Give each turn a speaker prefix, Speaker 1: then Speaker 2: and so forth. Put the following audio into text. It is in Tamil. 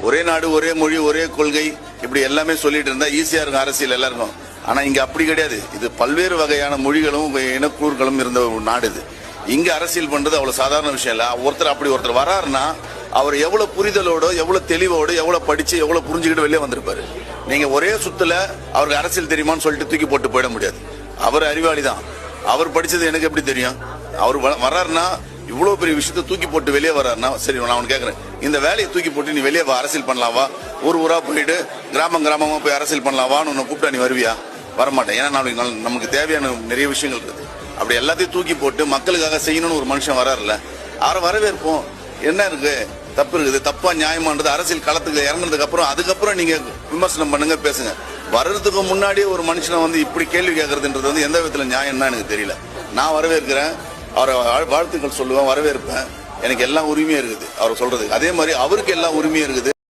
Speaker 1: ஒரே நாடு, ஒரே மொழி, ஒரே கொள்கை, இப்படி எல்லாமே சொல்லிட்டு இருந்தா ஈஸியா இருக்கும் அரசியல் எல்லாருக்கும். ஆனா இங்க அப்படி கிடையாது. இது பல்வேறு வகையான மொழிகளும் இனக்கூறுகளும் இருந்த ஒரு நாடு இது. இங்க அரசியல் பண்றது அவ்வளவு சாதாரண விஷயம் இல்ல. ஒருத்தர் வராருன்னா அவர் எவ்வளவு புரிதலோட, எவ்வளவு தெளிவோடு, எவ்வளவு படிச்சு, எவ்வளவு புரிஞ்சுக்கிட்டு வெளியே வந்திருப்பாரு. நீங்க ஒரே சுத்துல அவருக்கு அரசியல் தெரியுமான்னு சொல்லிட்டு தூக்கி போட்டு போயிட முடியாது. அவர் அறிவாளி தான். அவர் படிச்சது எனக்கு எப்படி தெரியும்? அவர் வர்றாருன்னா இவ்வளவு பெரிய விஷயத்த தூக்கி போட்டு வெளியே வர்றாருன்னா, சரி நான் அவன் கேட்கறேன், இந்த வேலையை தூக்கி போட்டு நீ வெளியே வா, அரசியல் பண்ணலாம் வா, ஊரா போயிட்டு கிராமமா போய் அரசியல் பண்ணலாம் வான்னு உன்னை கூப்பிட்டா நீ வருவியா? வரமாட்டேன். ஏன்னா நமக்கு தேவையான நிறைய விஷயங்கள் இருக்குது. அப்படி எல்லாத்தையும் தூக்கி போட்டு மக்களுக்காக செய்யணும்னு ஒரு மனுஷன் வராருல்ல, அவரை வரவேற்போம். என்ன இருக்கு, தப்பு இருக்குது, தப்பா நியாயமானது அரசியல் களத்துக்கு இறங்குனதுக்கு அப்புறம் அதுக்கப்புறம் நீங்க விமர்சனம் பண்ணுங்க, பேசுங்க. வர்றதுக்கு முன்னாடியே ஒரு மனுஷனை வந்து இப்படி கேள்வி கேட்கறதுன்றது வந்து எந்த விதத்துல நியாயம் தான் எனக்கு தெரியல. நான் வரவேற்கிறேன், அவரை வாழ்த்துக்கள் சொல்லுவேன், வரவேற்பேன். எனக்கு எல்லா உரிமையும் இருக்குது அவர் சொல்றதுக்கு. அதே மாதிரி அவருக்கு எல்லா உரிமையும் இருக்குது.